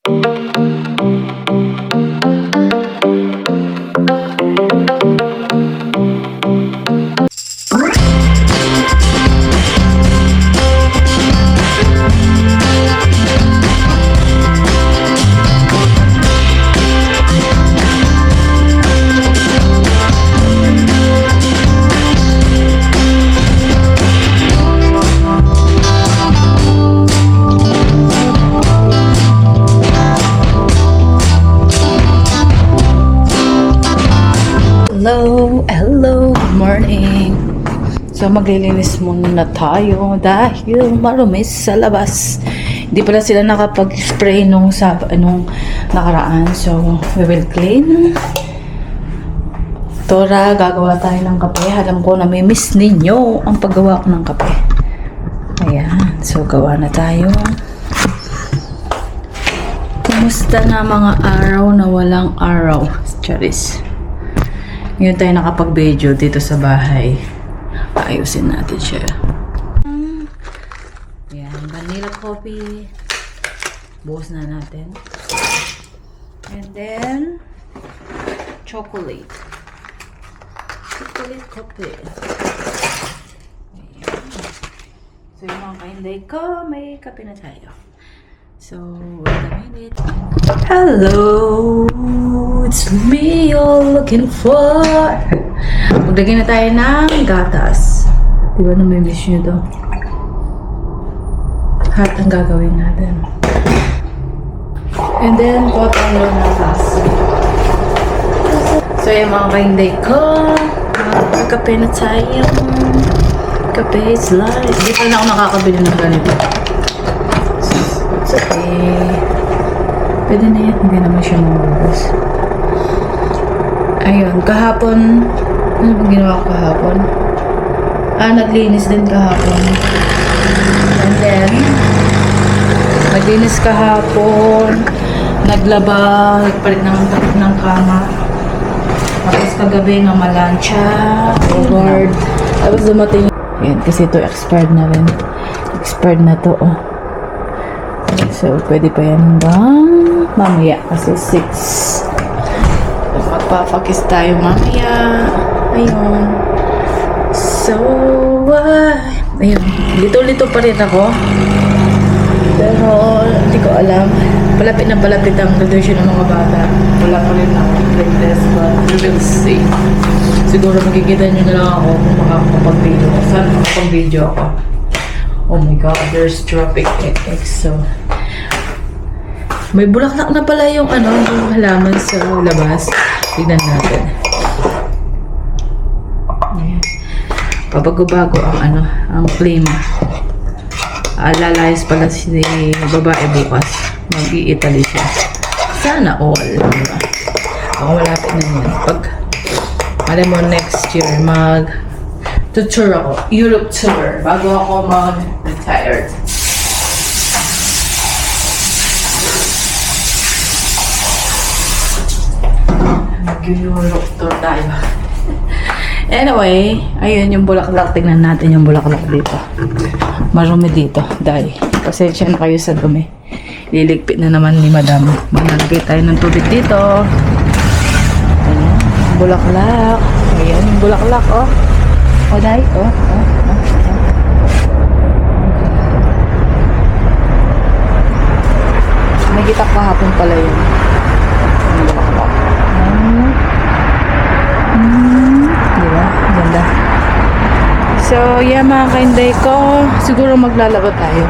Hello, good morning. So maglilinis muna tayo dahil marumi sa labas. Hindi pala sila nakapag-spray nung nakaraan. So we will clean. Tora, gagawa tayo ng kape. Alam ko na may miss ninyo ang paggawa ko ng kape. Ayan, so gawa na tayo. Kumusta na mga araw na walang araw? Charis. Ngayon tayo nakapag-video dito sa bahay. Ayusin natin siya. Ayan, vanilla coffee. Buhos na natin. And then, chocolate. Chocolate coffee. Ayan. So, yung mga kainday ko, may kape na tayo. So, wait a minute. Hello! It's me you're looking for. Maglagay na tayo ng gatas. Diba namimiss nyo to? Hot ang gagawin natin. And then, kuha tayo ng gatas. So, yung mga kainday ko. Magkape na tayo. Kape is life. Hindi pa na ako nakakabili ng ganito. It's okay. Pwede na yan. Hindi naman siya mabubos. Ayun. Kahapon. Ano bang ginawa ko kahapon? Naglinis din kahapon. And then, naglinis kahapon. Naglaba. Nagpalit ng kama. Tapos kagabi ng malansya. Guard. Tapos dumating. Ayan. Kasi ito expired na rin. Expired na to. Oh. So, pwede pa yan hanggang mamaya kasi 6. Magpapakis tayo mamaya. Ayun. So, ayun. Lito-lito pa rin ako. Pero, hindi ko alam. Palapit na palapit ang graduation ng mga bata. Wala pa rin ako test, but we will see. Siguro makikita nyo na lang ako kung makakapag-video ako. Saan makakapag-video ako? Oh my god, there's traffic X. So, may bulaklak na pala yung yung halaman sa labas. Tignan natin. Ayan. Pabago-bago ang flame. Lalayas pala si babae bukas. Mag-i-Italy siya. Sana all. Diba? Ako malapit na yan. Pag, alam mo, next year, tour ako. Europe tour. Bago ako mag-retired. Mag-Europe tour tayo. Anyway, ayun yung bulaklak. Tingnan natin yung bulaklak dito. Marumi dito. Dahil, pasensya na kayo sa dumi. Liligpit na naman ni madam. Maglagay tayo ng tubig dito. Ayan, bulaklak. Ayan yung bulaklak, oh. O, dahil, oh. Nakita ko hapon pala yun. Diba? Ganda. So, yeah mga kainday ko. Siguro maglalaba tayo.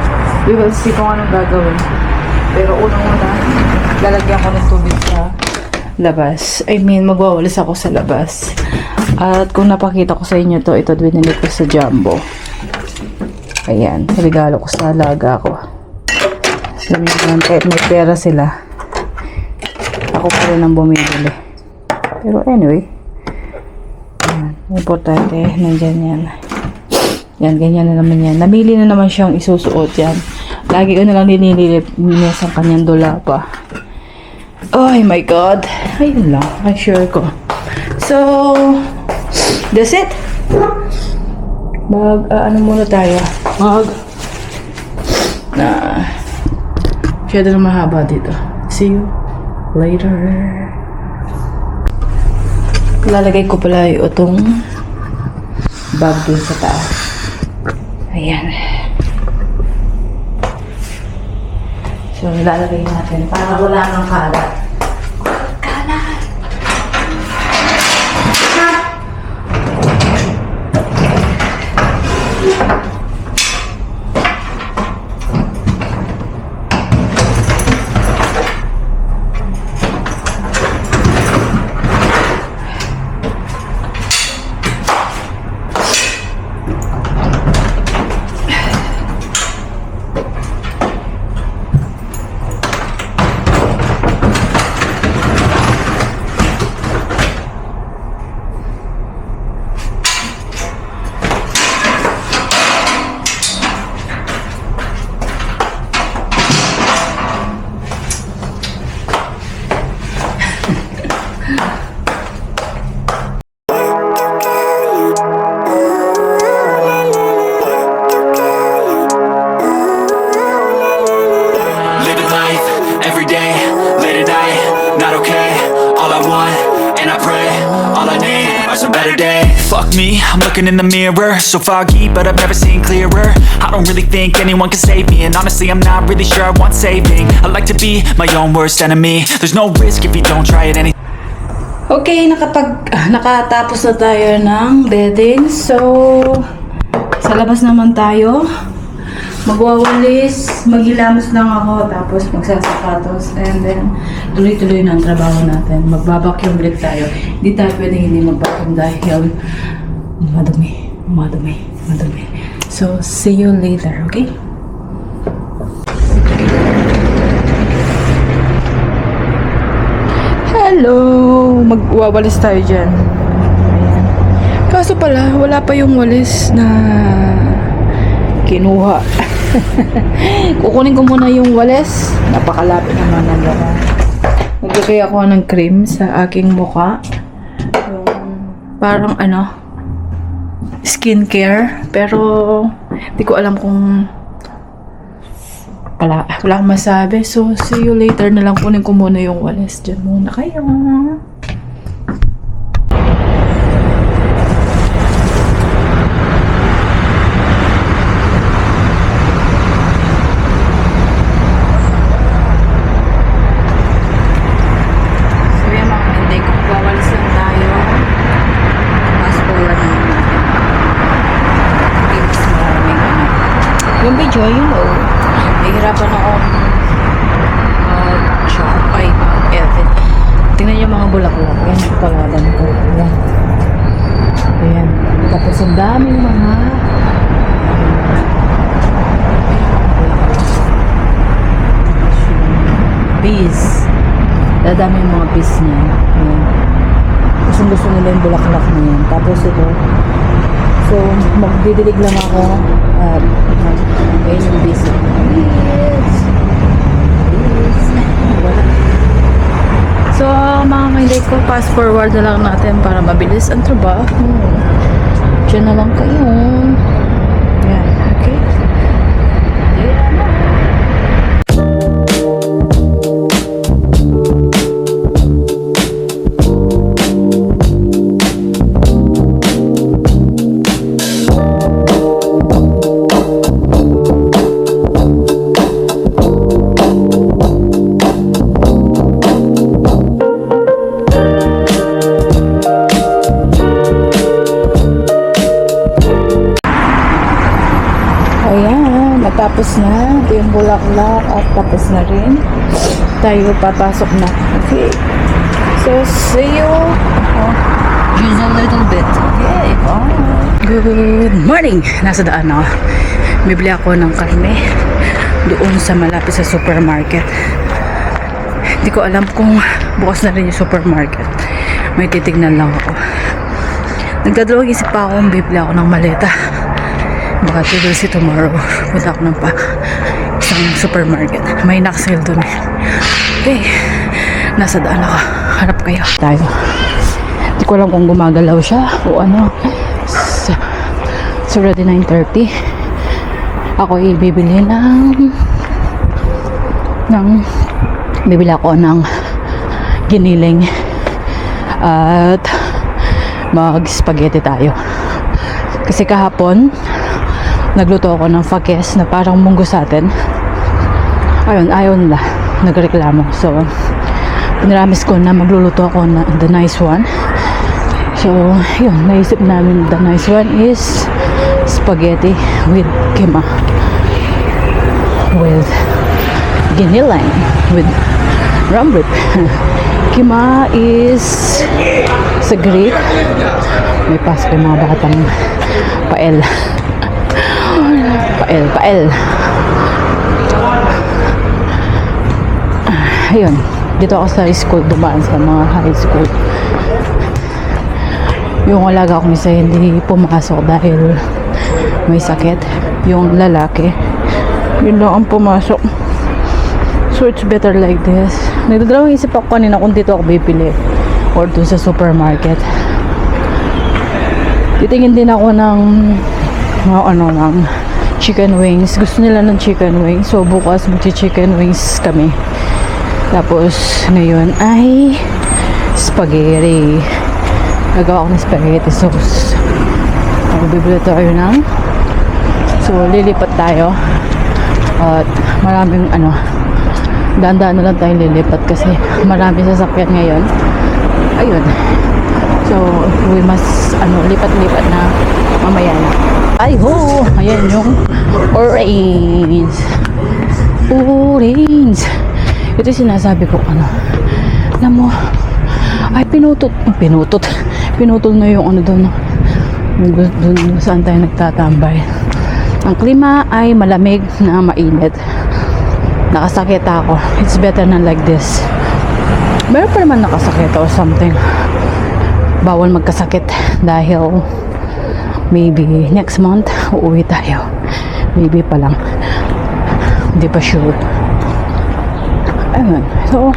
We will see kung anong gagawin. Pero unang-una, lalagyan ko ng tubig sa labas. I mean, magwawalis ako sa labas. At kung napakita ko sa inyo to, ito binili ko sa Jumbo. Ayan, regalo ko sa alaga ko. Alam niyo naman, kahit may pera sila, ako pa rin ang bumibili. Pero anyway, importante, nandyan yan. Yan, ganyan na naman yan. Namili na naman siyang isusuot yan. Lagi ko na lang dinililip sa kanyang dula pa. Oh my god. Ayun lang, I'm sure ko. So, that's it. Ano muna tayo? Masyado na mahaba dito. See you later. Lalagay ko pala itong bag dun sa taas. Ayan. So, nilalagay natin para wala nang kalat. Kalat! Living life, every day, late at night, not okay. All I want, and I pray, all I need are some better days. Fuck me, I'm looking in the mirror, so foggy, but I've never seen clearer. I don't really think anyone can save me, and honestly I'm not really sure I want saving. I like to be my own worst enemy. There's no risk if you don't try it. Okay, nakatapos na tayo ng bedding. So, sa labas naman tayo. Magwawalis, maghilamos lang ako, tapos magsasapatos, and then tuloy-tuloy na ang trabaho natin. Magbabacuum ulit tayo. Hindi tayo pwedeng hindi magbacuum dahil madumi. So, see you later, okay? Hello! Magwawalis tayo dyan. Ayan. Kaso pala, wala pa yung walis na kinuha. Kukunin ko muna yung walis. Napakalapit naman ng mukha. Maglagay ako ng cream sa aking mukha. Parang skincare. Pero hindi ko alam kung wala akong masabi. So, see you later na lang. Kunin ko muna yung walis. Diyan muna kayo. Yung video, nahihirapan akong edit. Tingnan yung mga bulaklak. Yan, palaban ko. Yan. Ayan. Tapos ang daming mga bees. Dadami yung mga bees niya. Ayan. Gusto nila yung bulaklak na yan. Tapos ito. So, magdidilig lang ako. Ayun yung bees. So, mga kainday ko, fast forward na lang natin para mabilis ang trabaho. Diyan na lang kayo. Yan, okay? Tapos na, ito yung bulaklak at tapos na rin tayo papasok na. Okay, so see you in a little bit. Okay, bye. Good morning. Nasa daan ako. Bibili ako ng karne doon sa malapit sa supermarket. Hindi ko alam kung bukas na rin yung supermarket. May titignan lang ako. Nagdadalawang isip pa ako kung bibili ako ng maleta. Baka tuloy tomorrow. Punta ako ng isang supermarket. May nakasale dun. Okay. Nasa daan ako. Harap kayo. Tayo. Hindi ko alam kung gumagalaw siya o ano. It's already 9:30. Ako ibibili ng bibili ako ng giniling at mag-spaghetti tayo. Kasi kahapon nagluto ako ng fages na parang munggo sa atin. Ayun, ayaw nila, nagreklamo. So piniramis ko na magluluto ako na the nice one. So yun, naisip namin the nice one is spaghetti with kima, with giniling, with rambut. Kima is sa Greek. May pasok yung mga batang pael. Pael. Ayun, dito ako sa school, dumaan sa mga high school. Yung alaga ko isa hindi pumasok dahil may sakit. Yung lalaki, yun lang ang pumasok. So it's better like this. Nagdadalawang isip ako kanina kung dito ako bibili or dun sa supermarket. Titingin din ako ng ng chicken wings. Gusto nila ng chicken wings. So bukas magchi-chicken wings kami. Tapos ngayon ay spaghetti. Gagawa ako ng spaghetti sauce. Bibili tayo ng, so lilipat tayo. At maraming dahan-dahan na lang tayong lilipat kasi maraming sasakyan ngayon. Ayun. So we must lipat-lipat na mamaya na. Ay ho! Ayan yung orange. Ito yung sinasabi ko alam mo, ay pinutol na yung doon saan tayo nagtatambay. Ang klima ay malamig na mainit. Nakasakit ako. It's better na like this. Meron pa naman nakasakit or something. Bawal magkasakit dahil maybe next month uuwi tayo. Maybe pa lang. Hindi pa sure. Ayun. So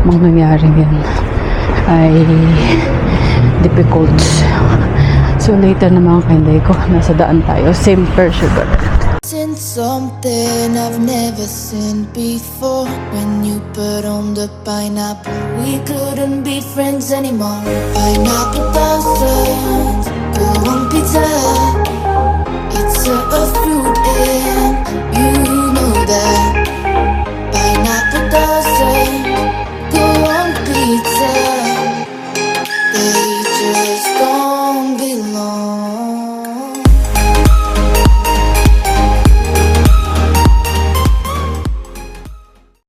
mangyayari yan ay difficult. So later naman kinday ko, nasa daan tayo, same per sugar. Seen something I've never seen before. When you put on the pineapple, we couldn't be friends anymore. Pineapple thousands, go on pizza. It's a